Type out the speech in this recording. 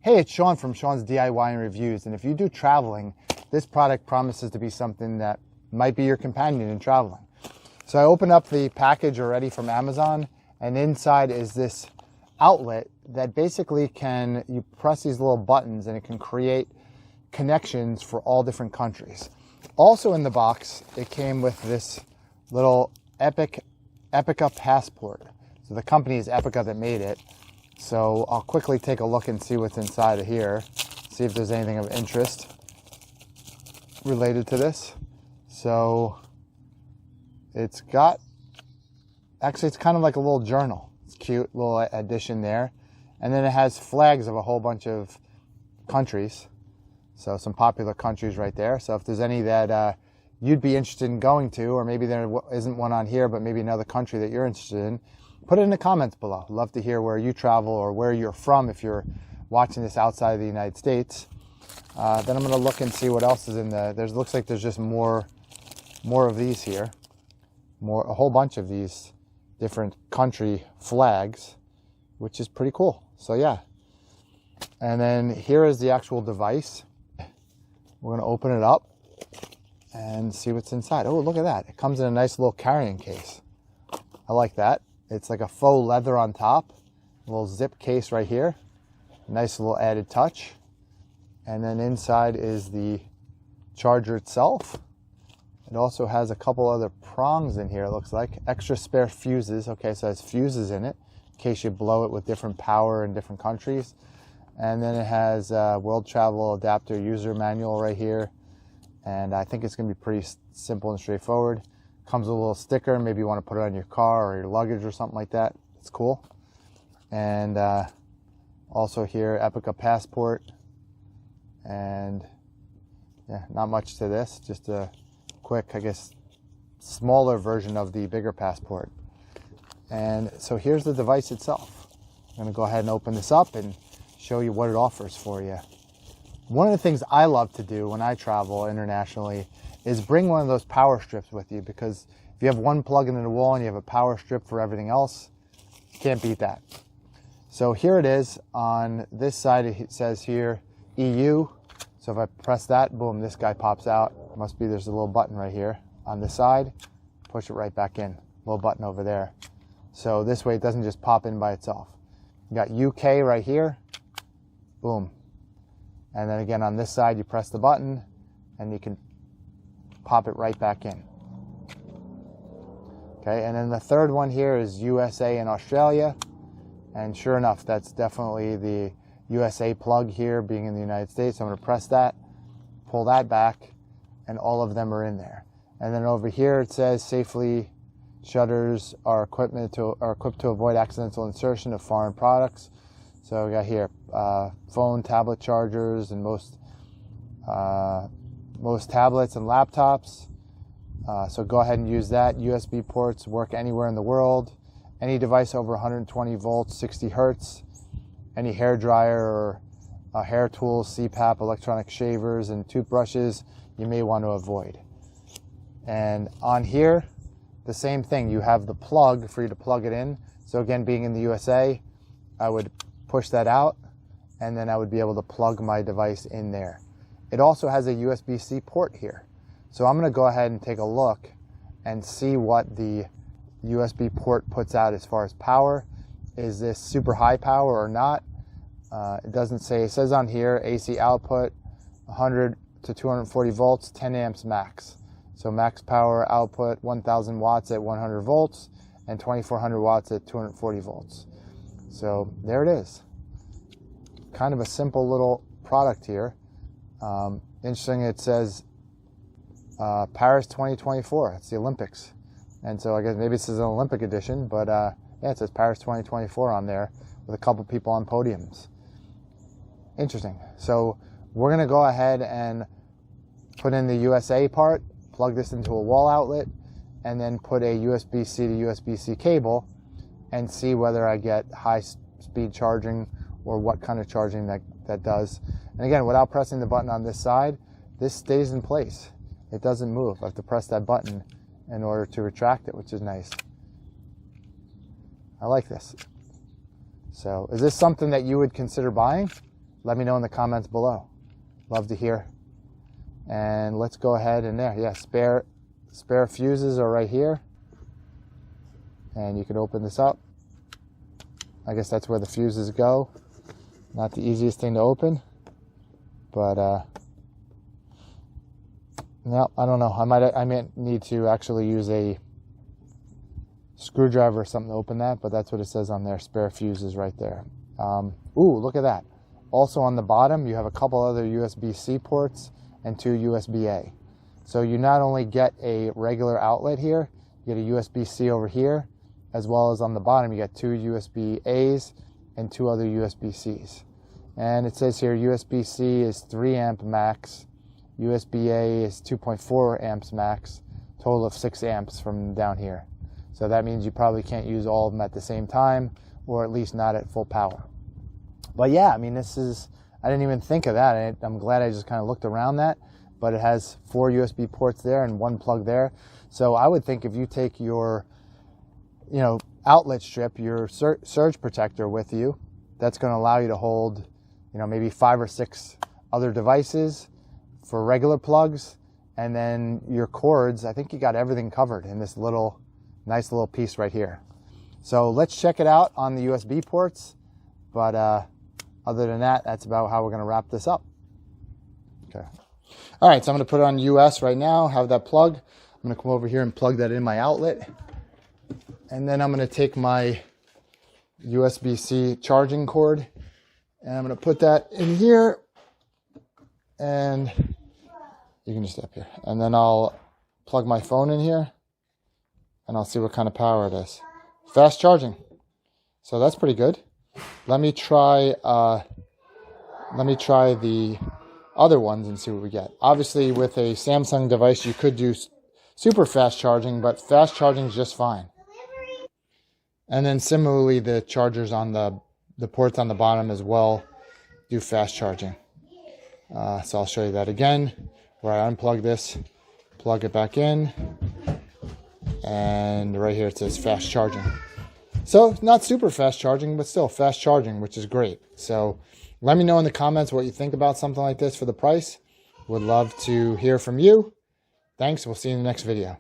Hey, it's Sean from Sean's DIY and Reviews, and if you do traveling, this product promises to be something that might be your companion in traveling. So I opened up the package already from Amazon, and inside is this outlet that basically you press these little buttons and it can create connections for all different countries. Also in the box, it came with this little Epicka passport. So the company is Epicka that made it. So I'll quickly take a look and see what's inside of here, see if there's anything of interest related to this. So it's kind of like a little journal. It's cute, little addition there. And then it has flags of a whole bunch of countries. So some popular countries right there. So if there's any that you'd be interested in going to, or maybe there isn't one on here, but maybe another country that you're interested in, put it in the comments below. Love to hear where you travel or where you're from if you're watching this outside of the United States. Then I'm going to look and see what else is in the. Looks like there's just more of these here. A whole bunch of these different country flags, which is pretty cool. So yeah. And then here is the actual device. We're going to open it up and see what's inside. Oh, look at that. It comes in a nice little carrying case. I like that. It's like a faux leather on top. A little zip case right here. Nice little added touch. And then inside is the charger itself. It also has a couple other prongs in here, it looks like. Extra spare fuses. Okay, so it has fuses in it in case you blow it with different power in different countries. And then it has a World Travel Adapter user manual right here. And I think it's going to be pretty simple and straightforward. Comes with a little sticker. Maybe you want to put it on your car or your luggage or something like that. It's cool. And also here, Epicka passport. And yeah, not much to this. Just a quick, I guess, smaller version of the bigger passport. And so here's the device itself. I'm going to go ahead and open this up and show you what it offers for you. One of the things I love to do when I travel internationally is bring one of those power strips with you, because if you have one plug into the wall and you have a power strip for everything else, you can't beat that. So here it is. On this side it says here EU. So if I press that, boom, this guy pops out. There's a little button right here on this side. Push it right back in. Little button over there. So this way it doesn't just pop in by itself. You got UK right here. Boom. And then again on this side you press the button and you can pop it right back in. Okay, and then the third one here is USA and Australia. And sure enough, that's definitely the USA plug here, being in the United States. I'm going to press that, pull that back, and all of them are in there. And then over here it says safely shutters are equipped to avoid accidental insertion of foreign products. So we got here phone, tablet chargers, and most tablets and laptops. So go ahead and use that. USB ports work anywhere in the world. Any device over 120 volts, 60 hertz. Any hair dryer or hair tools, CPAP, electronic shavers, and toothbrushes you may want to avoid. And on here, the same thing. You have the plug for you to plug it in. So again, being in the USA, I would push that out, and then I would be able to plug my device in there. It also has a USB-C port here. So I'm going to go ahead and take a look and see what the USB port puts out as far as power. Is this super high power or not? It doesn't say. It says on here AC output 100 to 240 volts, 10 amps max. So max power output 1000 watts at 100 volts and 2400 watts at 240 volts. So there it is. Kind of a simple little product here. Interesting, it says Paris 2024. It's the Olympics. And so I guess maybe this is an Olympic edition, but yeah, it says Paris 2024 on there with a couple people on podiums. Interesting. So we're going to go ahead and put in the USA part, plug this into a wall outlet, and then put a USB-C to USB-C cable and see whether I get high-speed charging or what kind of charging that does. And again, without pressing the button on this side, this stays in place. It doesn't move. I have to press that button in order to retract it, which is nice. I like this. So is this something that you would consider buying? let me know in the comments below. Love to hear. And let's go ahead and there. Yeah, spare fuses are right here. And you can open this up. I guess that's where the fuses go. Not the easiest thing to open. But, no, I don't know. I might need to actually use a screwdriver or something to open that, but that's what it says on there. Spare fuses right there. Ooh, look at that. Also on the bottom, you have a couple other USB-C ports and 2 USB-A. So you not only get a regular outlet here, you get a USB-C over here, as well as on the bottom, you get 2 USB-As and 2 other USB-Cs. And it says here USB-C is 3 amp max, USB-A is 2.4 amps max, total of 6 amps from down here. So that means you probably can't use all of them at the same time, or at least not at full power. But yeah, I mean, I didn't even think of that. I'm glad I just kind of looked around that, but it has 4 USB ports there and 1 plug there. So I would think if you take your, outlet strip, your surge protector with you, that's going to allow you to hold, maybe 5 or 6 other devices for regular plugs. And then your cords, I think you got everything covered in this nice little piece right here. So let's check it out on the USB ports. But other than that, that's about how we're going to wrap this up. Okay. All right, so I'm going to put it on US right now, have that plug. I'm going to come over here and plug that in my outlet. And then I'm going to take my USB-C charging cord, and I'm going to put that in here. And you can just step here. And then I'll plug my phone in here, and I'll see what kind of power it is. Fast charging. So that's pretty good. Let me try the other ones and see what we get. Obviously, with a Samsung device, you could do super fast charging, but fast charging is just fine. And then similarly, the chargers on the ports on the bottom as well do fast charging. So I'll show you that again, where I unplug this, plug it back in, and right here it says fast charging. So not super fast charging, but still fast charging, which is great. So let me know in the comments what you think about something like this for the price. Would love to hear from you. Thanks. We'll see you in the next video.